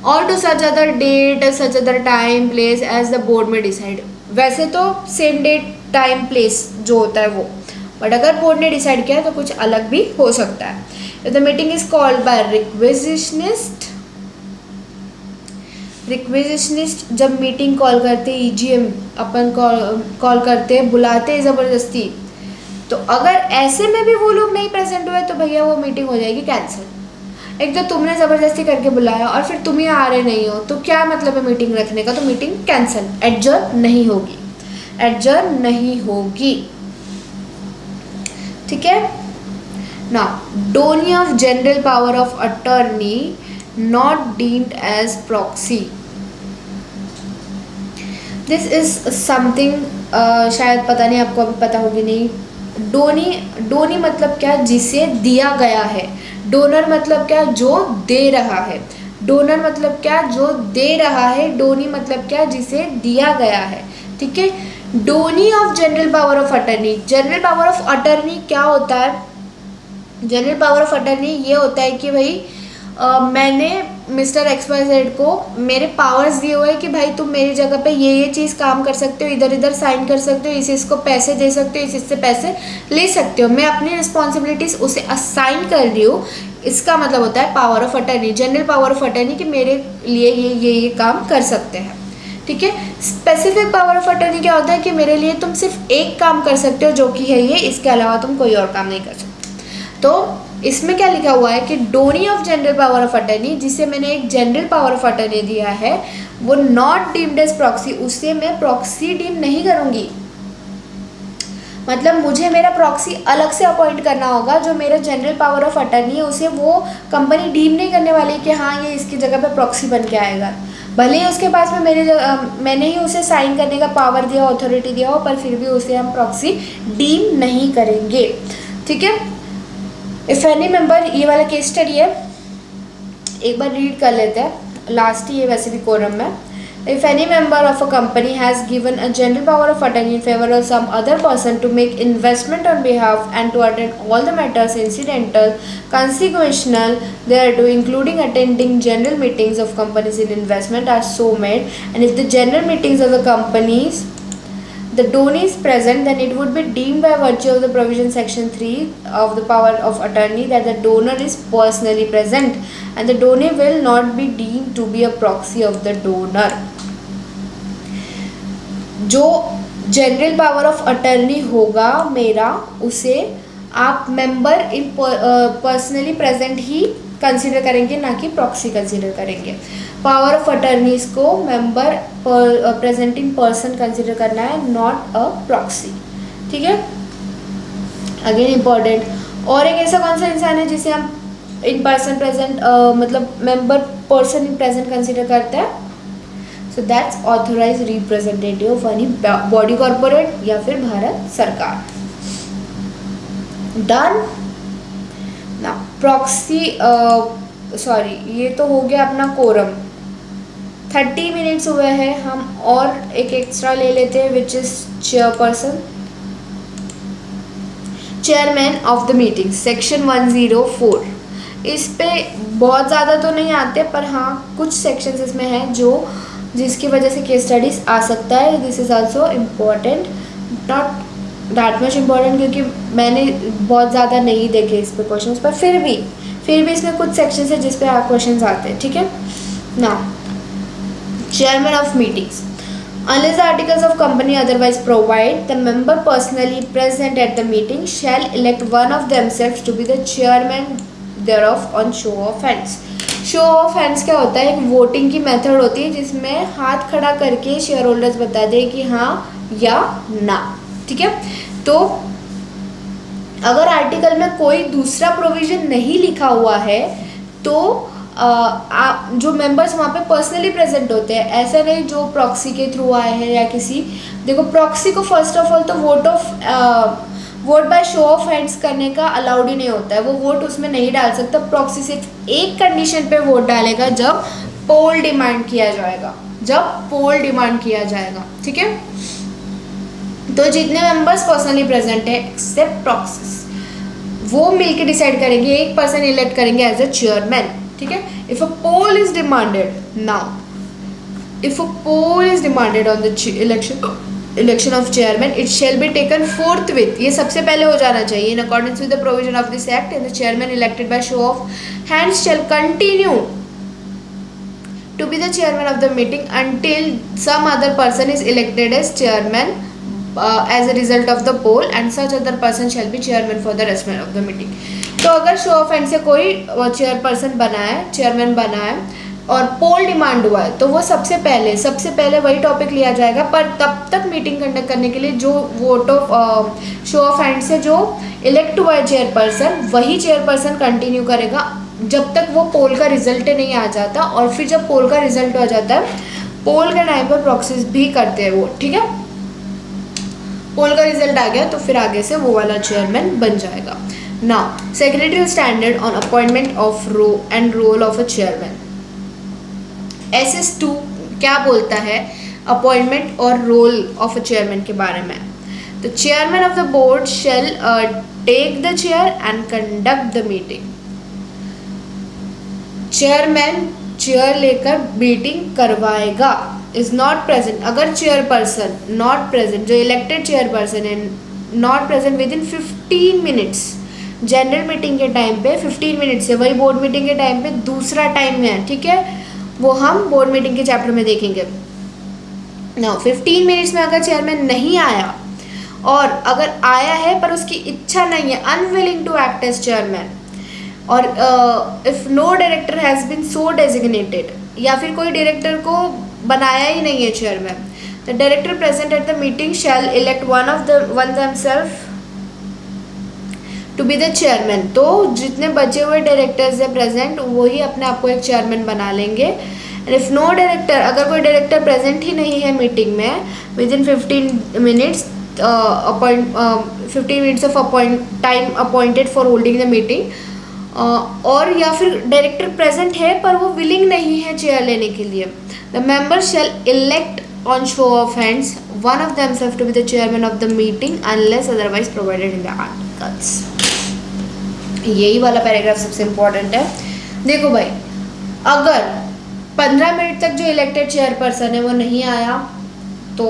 और to such other date such other time place as the board में डिसाइड. वैसे तो सेम डेट टाइम प्लेस जो होता है वो, बट अगर बोर्ड ने डिसाइड किया तो कुछ अलग भी हो सकता है. If the meeting is called by requisitionist जब मीटिंग कॉल करते EGM अपन कॉल करते हैं, बुलाते हैं ज़बरदस्ती, तो अगर ऐसे में भी वो लोग नहीं प्रेजेंट हुए तो भैया वो मीटिंग हो जाएगी कैंसिल. एक तो तुमने ज़बरदस्ती करके बुलाया और फिर तुम ही आ रहे नहीं हो, तो क्या मतलब है मीटिंग रखने का? तो मीटिंग कैंसिल, एडजर्न नहीं होगी. ठीक है. Now donee of general power of attorney not deemed as proxy. This is something शायद पता नहीं आपको अभी पता होगी नहीं. डोनी मतलब क्या? जिसे दिया गया है. डोनर मतलब क्या? जो दे रहा है. डोनर मतलब क्या? जो दे रहा है. डोनी मतलब क्या? जिसे दिया गया है. ठीक है. Donee of general power of attorney. General power of attorney क्या होता है? जनरल पावर ऑफ अटर्नी ये होता है कि भाई मैंने मिस्टर XYZ को मेरे पावर्स दिए हुए हैं कि भाई तुम मेरी जगह पे ये चीज़ काम कर सकते हो, इधर इधर साइन कर सकते हो, इसको पैसे दे सकते हो, इससे पैसे ले सकते हो. मैं अपनी रिस्पॉन्सिबिलिटीज़ उसे असाइन कर रही हूँ. इसका मतलब होता है power of attorney, general power of attorney कि मेरे लिए ये काम कर सकते हैं. ठीक है. स्पेसिफिक पावर ऑफ अटर्नी क्या होता है कि मेरे लिए तुम सिर्फ एक काम कर सकते हो जो कि है ये, इसके अलावा तुम कोई और काम नहीं कर सकते. तो इसमें क्या लिखा हुआ है कि donee of general power of attorney, जिसे मैंने एक जनरल पावर ऑफ अटर्नी दिया है, वो नॉट डीम्ड एज प्रॉक्सी, उससे मैं प्रॉक्सी डीम नहीं करूँगी. मतलब मुझे मेरा प्रॉक्सी अलग से अपॉइंट करना होगा. जो मेरा जनरल पावर ऑफ अटर्नी है उसे वो कंपनी डीम नहीं करने वाली कि हाँ ये इसकी जगह पे प्रॉक्सी बन के आएगा. भले ही उसके पास में मैंने ही उसे साइन करने का पावर दिया, ऑथोरिटी दिया हो, पर फिर भी उसे हम प्रॉक्सी डीम नहीं करेंगे. ठीक है. इफ एनी मेंबर, ये वाला केस स्टडी है, एक बार रीड कर लेते हैं, लास्ट ही है वैसे भी कोरम में. If any member of a company has given a general power of attorney in favor of some other person to make investment on behalf and to attend all the matters incidental, consequential thereto, including attending general meetings of companies in investment, are so made, and if the general meetings of the companies the donee is present, then it would be deemed by virtue of the provision section 3 of the power of attorney that the donor is personally present, and the donee will not be deemed to be a proxy of the donor. जो general power of attorney होगा मेरा, उसे आप member in personally present he consider करेंगे, ना कि proxy consider करेंगे। Power of attorneys को मेंबर प्रेजेंटिंग पर्सन कंसिडर करना है, नॉट अ प्रॉक्सी। ठीक है, अगेन इम्पॉर्टेंट। और एक ऐसा कौन सा इंसान है जिसे हम इन पर्सन प्रेजेंट मतलब member person in present consider करते हैं? So that's authorise representative of any body corporate या फिर भारत सरकार। डन ना। प्रॉक्सी सॉरी, ये तो हो गया अपना कोरम। 30 मिनट्स हुए हैं, हम और एक एक्स्ट्रा ले लेते हैं, which is chairperson, chairman of the meeting, section 104। इस पे बहुत ज़्यादा तो नहीं आते, पर हाँ कुछ सेक्शंस इसमें हैं जो जिसकी वजह से केस स्टडीज आ सकता है। This is also important, not that much important, क्योंकि मैंने बहुत ज़्यादा नहीं देखे इस पे क्वेश्चंस, पर फिर भी इसमें कुछ सेक्शंस है जिस पे क्वेश्चंस आते हैं। ठीक है ना। Chairman of meetings, unless the articles of company otherwise provide, the member personally present at the meeting shall elect one of themselves to be the chairman thereof on show of hands। Show of hands क्या होता है? एक voting की method होती है जिसमें हाथ खड़ा करके शेयर होल्डर्स बता दे कि हाँ या ना। ठीक है, तो अगर आर्टिकल में कोई दूसरा प्रोविजन नहीं लिखा हुआ है तो जो मेंबर्स वहाँ पे पर्सनली प्रेजेंट होते हैं, ऐसा नहीं जो प्रॉक्सी के थ्रू आए हैं या किसी, देखो प्रॉक्सी को फर्स्ट ऑफ ऑल तो vote by show of hands करने का अलाउड ही नहीं होता है, वो वोट उसमें नहीं डाल सकता। प्रॉक्सी सिर्फ एक कंडीशन पे वोट डालेगा, जब पोल डिमांड किया जाएगा, ठीक है। तो जितने मेंबर्स पर्सनली प्रेजेंट है एक्सेप्ट प्रॉक्सीज, वो मिलके डिसाइड करेंगे, एक पर्सन इलेक्ट करेंगे एज अ चेयरमैन। ठीक है, if a poll is demanded, now if a poll is demanded on the election of chairman, it shall be taken forthwith, ये सबसे पहले हो जाना चाहिए, in accordance with the provision of this act, and the chairman elected by show of hands shall continue to be the chairman of the meeting until some other person is elected as chairman as a result of the poll, and such other person shall be chairman for the rest of the meeting। तो अगर show off hand से कोई chairperson बना है, chairman बना है और पोल demand हुआ है, तो वो सबसे पहले वही टॉपिक लिया जाएगा। पर तब तक मीटिंग कंडक्ट करने के लिए जो vote of show off hand से जो इलेक्ट हुआ है चेयरपर्सन, वही चेयरपर्सन कंटिन्यू करेगा जब तक वो पोल का रिजल्ट नहीं आ जाता। और फिर जब पोल का रिजल्ट आ जाता है, पोल के टाइम पर प्रॉक्सीज भी करते हैं वो। ठीक है, पोल का रिजल्ट आ गया तो फिर आगे से वो वाला चेयरमैन बन जाएगा। Now secretary standard on appointment of role of a chairman. SS2 क्या बोलता है अपॉइंटमेंट और रोल ऑफ अ चेयरमैन के बारे में? तो chairman of the board shall take the chair and conduct the meeting. Chairman chair लेकर मीटिंग करवाएगा, इज नॉट प्रेजेंट। अगर चेयरपर्सन नॉट प्रेजेंट, जो इलेक्टेड चेयरपर्सन है not present within 15 minutes, general meeting के टाइम पे 15 minutes है, वही board meeting के टाइम पे दूसरा टाइम है। ठीक है, वो हम बोर्ड मीटिंग के चैप्टर में देखेंगे। नाउ 15 मिनट्स में अगर चेयरमैन नहीं आया, और अगर आया है पर उसकी इच्छा नहीं है, unwilling to act as chairman, और if no director has been so designated, या फिर कोई डायरेक्टर को बनाया ही नहीं है chairman, the director present at the meeting shall elect one themselves to be the chairman. तो जितने बचे हुए डायरेक्टर्स है प्रेजेंट, वही अपने आप को एक चेयरमैन बना लेंगे। एंड इफ नो डायरेक्टर, अगर कोई डायरेक्टर प्रेजेंट ही नहीं है मीटिंग में with in 15 minutes 15 minutes of time appointed for holding the meeting, और या फिर डायरेक्टर प्रेजेंट है पर वो विलिंग नहीं है चेयर लेने के लिए, the member shall elect on show of hands one of themselves to be the chairman of the meeting unless otherwise provided in the articles. यही वाला पैराग्राफ सबसे इम्पोर्टेंट है। देखो भाई, अगर 15 मिनट तक जो इलेक्टेड चेयरपर्सन है वो नहीं आया तो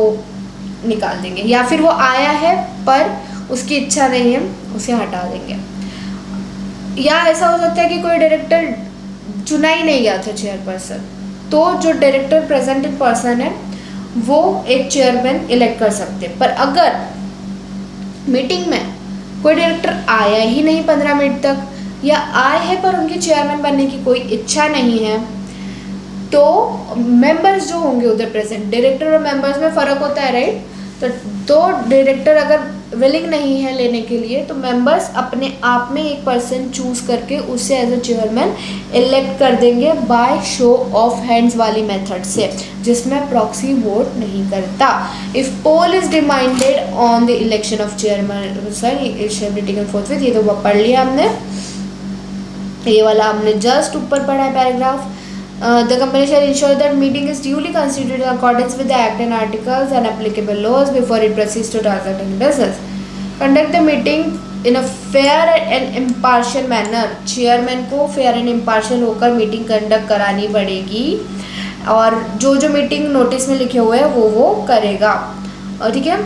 निकाल देंगे, या फिर वो आया है पर उसकी इच्छा नहीं है, उसे हटा देंगे। या ऐसा हो सकता है कि कोई डायरेक्टर चुना ही नहीं गया था चेयरपर्सन, तो जो डायरेक्टर प्रेजेंट इन पर्सन है वो एक चेयरमैन इलेक्ट कर सकते हैं। पर अगर मीटिंग में कोई डायरेक्टर आया ही नहीं 15 मिनट तक, या आए हैं पर उनके चेयरमैन बनने की कोई इच्छा नहीं है, तो मेंबर्स जो होंगे उधर प्रेजेंट, डायरेक्टर और मेंबर्स में फ़र्क होता है राइट। तो डायरेक्टर अगर विलिंग नहीं है लेने के लिए, तो मेंबर्स अपने आप में एक पर्सन चूज करके उसे एज अ चेयरमैन इलेक्ट कर देंगे बाय शो ऑफ हैंड्स वाली मेथड से, जिसमें प्रॉक्सी वोट नहीं करता। If poll is demanded on the election of chairman, sir ये तो पढ़ लिया हमने, ये वाला हमने जस्ट ऊपर पढ़ा है paragraph. The company shall ensure that meeting is duly constituted in accordance with the act and articles and applicable laws before it proceeds to transact any business. Conduct the meeting in a fair and impartial manner. Chairman को fair and impartial होकर meeting conduct करानी पड़ेगी, और जो जो meeting notice में लिखे हुए हैं वो करेगा। और ठीक है,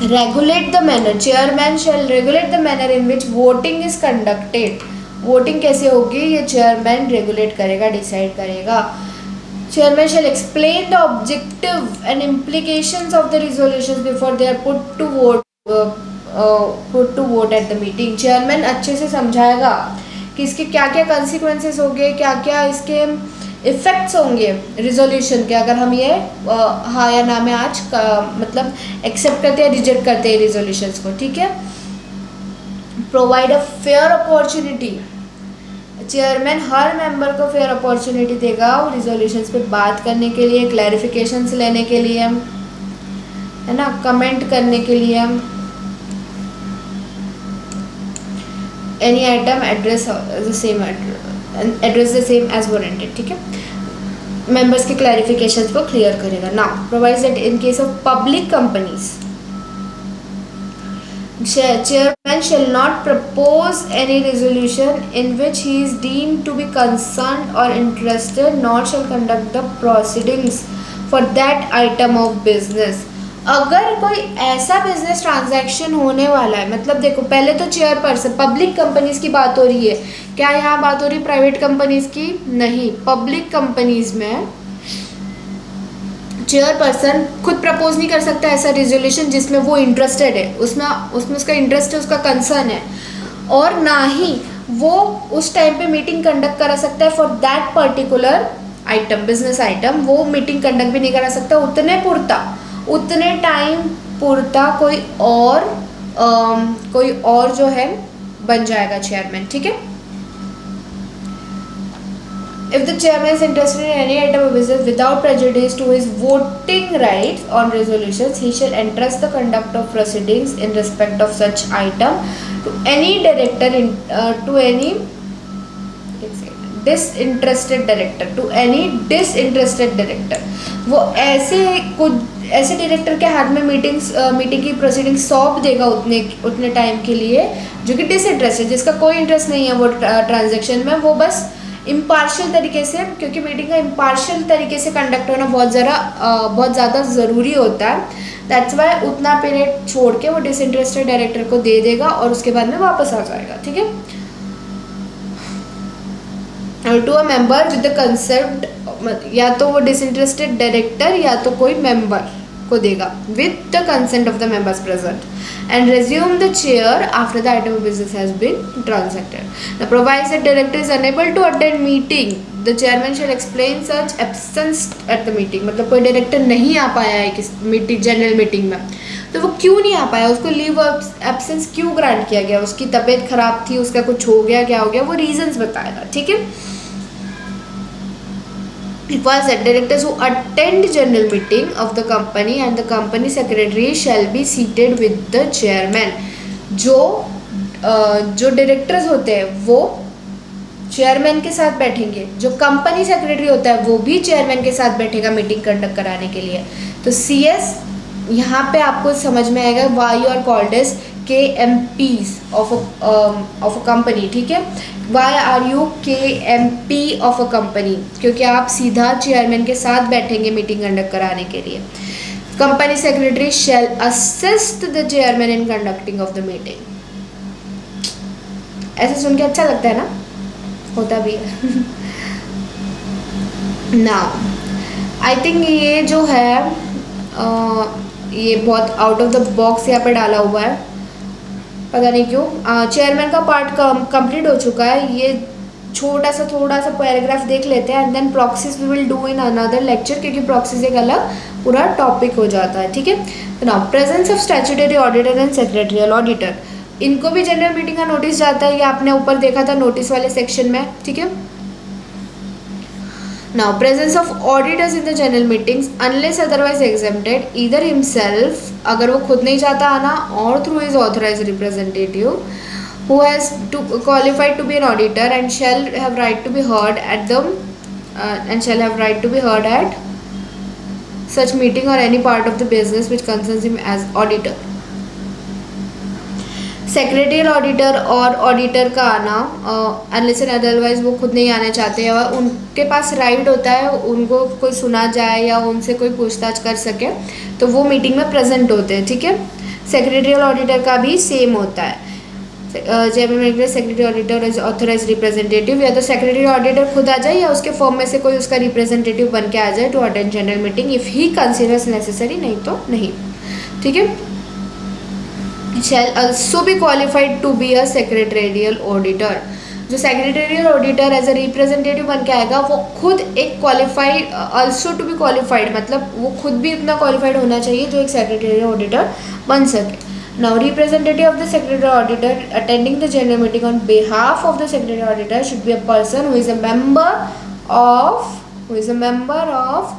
regulate the manner, chairman shall regulate the manner in which voting is conducted. Voting कैसे होगी ये चेयरमैन रेगुलेट करेगा, डिसाइड करेगा। Chairman shall explain the objective and implications of the resolutions before they are put to vote at the meeting. Chairman अच्छे से समझाएगा कि इसके क्या क्या कंसिक्वेंसेस होंगे, क्या क्या इसके इफेक्ट्स होंगे रिजोल्यूशन के, अगर हम ये हाँ या ना में आज मतलब एक्सेप्ट करते हैं रिजेक्ट करते हैं रिजोल्यूशंस को। ठीक है, provide a fair opportunity, chairman her member को फेयर अपॉर्चुनिटी देगा रिजोल्यूशंस पे बात करने के लिए, क्लैरिफिकेशंस लेने के लिए, है ना, कमेंट करने के लिए। Any item address the same as warranted. ठीक है, मेंबर्स के क्लैरिफिकेशंस को क्लियर करेगा। Now provides that in case of public companies, chairman shall not propose any resolution in which he is deemed to be concerned or interested, nor shall conduct the proceedings for that item of business। अगर कोई ऐसा business transaction होने वाला है, मतलब देखो पहले तो चेयरपर्सन, पब्लिक कंपनीज की बात हो रही है, क्या यहाँ बात हो रही प्राइवेट कंपनीज की? नहीं, पब्लिक कंपनीज में चेयरपर्सन खुद प्रपोज नहीं कर सकता ऐसा रिजोल्यूशन जिसमें वो इंटरेस्टेड है, उसमें उसका इंटरेस्ट है, उसका कंसर्न है, और ना ही वो उस टाइम पे मीटिंग कंडक्ट करा सकता है for that particular item, business item. वो मीटिंग कंडक्ट भी नहीं करा सकता उतने टाइम पुरता कोई और जो है बन जाएगा चेयरमैन। ठीक है, if the chairman is interested in any item of business without prejudice to his voting rights on resolutions, he shall entrust the conduct of proceedings in respect of such item to any director to any disinterested director। वो ऐसे director के हाथ में meeting की proceeding सौंप देगा उतने time के लिए जो कि डिसइंटरेस्टेड, जिसका कोई इंटरेस्ट नहीं है वो ट्रांजेक्शन में, वो बस इम्पार्शियल तरीके से, क्योंकि मीटिंग का इम्पार्शियल तरीके से कंडक्ट होना बहुत ज़्यादा ज़रूरी होता है, दैट्स वाई उतना पीरियड छोड़ के वो डिसइंटरेस्टेड डायरेक्टर को दे देगा और उसके बाद में वापस आ जाएगा। ठीक है, to a member with the concept, या तो वो डिसइंटरेस्टेड डायरेक्टर या तो कोई मेंबर को देगा with the consent of the members present, and resume the chair after the item of business has been transacted. Now provides that director is unable to attend meeting, the chairman shall explain such absence at the meeting। मतलब कोई director नहीं आ पाया है किस meeting, general meeting में, तो वो क्यों नहीं आ पाया, उसको लीव एब्सेंस क्यों ग्रांट किया गया, उसकी तबीयत खराब थी, उसका कुछ हो गया, क्या हो गया, वो रीजंस बताएगा। ठीक है, requires that directors who attend general meeting of the company and the company secretary shall be seated with the chairman। जो डायरेक्टर्स होते हैं वो चेयरमैन के साथ बैठेंगे, जो कंपनी सेक्रेटरी होता है वो भी चेयरमैन के साथ बैठेगा मीटिंग कंडक्ट कराने के लिए। तो CS यहाँ पे आपको समझ में आएगा why you are called as KMPs of a company. ठीक है, why are you KMP of a company, क्योंकि आप सीधा चेयरमैन के साथ बैठेंगे मीटिंग कंडक्ट कराने के लिए। Company secretary shall assist the chairman in conducting of the meeting. ऐसे सुन के अच्छा लगता है ना, होता भी है। नाउ आई थिंक ये जो है ये बहुत आउट ऑफ द बॉक्स यहाँ पे डाला हुआ है, पता नहीं क्यों। चेयरमैन का पार्ट कंप्लीट हो चुका है। ये थोड़ा सा पैराग्राफ देख लेते हैं and then proxies we will do in another lecture, क्योंकि प्रॉक्सीज एक अलग पूरा टॉपिक हो जाता है, ठीक है। तो now presence of statutory auditor and secretarial auditor, इनको भी जनरल मीटिंग का नोटिस जाता है, ये आपने ऊपर देखा था नोटिस वाले सेक्शन में, ठीक है। Now, presence of auditors in the general meetings unless otherwise exempted, either himself अगर वो खुद नहीं चाहता आना or through his authorized representative who has to qualified to be an auditor and shall have right to be heard at such meeting or any part of the business which concerns him as auditor. Secretarial auditor और auditor का आना unless and otherwise वो खुद नहीं आना चाहते हैं और उनके पास राइट होता है उनको कोई सुना जाए या उनसे कोई पूछताछ कर सके तो वो मीटिंग में प्रेजेंट होते हैं, ठीक है। सेक्रेटरियल ऑडिटर का भी सेम होता है। Secretary auditor is authorise representative, या तो सेक्रेटरी ऑडिटर खुद आ जाए या उसके फॉर्म में से कोई उसका रिप्रेजेंटेटिव बन के आ जाए to attend general meeting if he considers necessary, नहीं तो नहीं, ठीक है। shall also be qualified to be a secretarial auditor, जो secretarial auditor as a representative बन के आएगा वो खुद एक qualified, also to be qualified, मतलब वो खुद भी इतना क्वालिफाइड होना चाहिए जो एक सेक्रेटरियल ऑडिटर बन सके। Now representative of the secretary auditor attending the general meeting on behalf of the secretary auditor should be a person who is a member of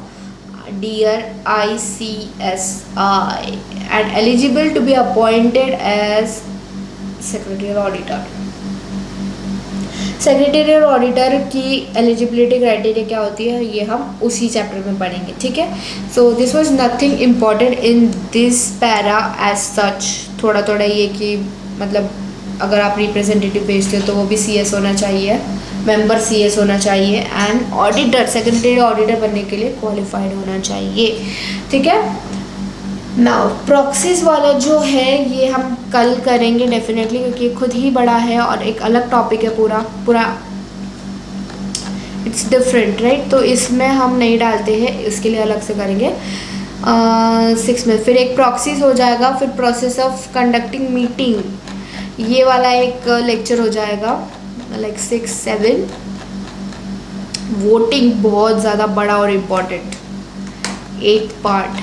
dear ICSI and eligible to be appointed as secretarial auditor. Secretarial auditor की eligibility criteria क्या होती है ये हम उसी chapter में पढ़ेंगे, ठीक है। So this was nothing important in this para as such. थोड़ा थोड़ा ये कि मतलब अगर आप रिप्रेजेंटेटिव भेजते हो तो वो भी CS होना चाहिए, मेंबर CS होना चाहिए एंड ऑडिटर सेक्रेटरी ऑडिटर बनने के लिए क्वालिफाइड होना चाहिए, ठीक है। नाउ प्रॉक्सीज वाला जो है ये हम कल करेंगे डेफिनेटली, क्योंकि खुद ही बड़ा है और एक अलग टॉपिक है, पूरा इट्स डिफरेंट राइट, तो इसमें हम नहीं डालते हैं, इसके लिए अलग से करेंगे 6 में। फिर एक प्रॉक्सीज हो जाएगा, फिर प्रोसेस ऑफ कंडक्टिंग मीटिंग, ये वाला एक लेक्चर हो जाएगा लाइक 6-7। वोटिंग बहुत ज़्यादा बड़ा और इम्पॉर्टेंट 8th पार्ट।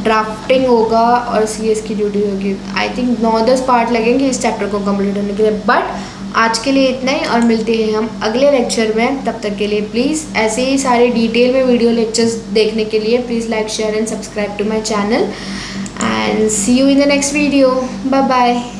ड्राफ्टिंग होगा और CS की ड्यूटी होगी। आई थिंक 9-10 पार्ट लगेंगे इस चैप्टर को कंप्लीट होने के लिए, बट आज के लिए इतना ही और मिलते हैं हम अगले लेक्चर में। तब तक के लिए प्लीज़ ऐसे ही सारे डिटेल में वीडियो लेक्चर्स देखने के लिए please like share and subscribe to my channel and see you in the next video. Bye bye.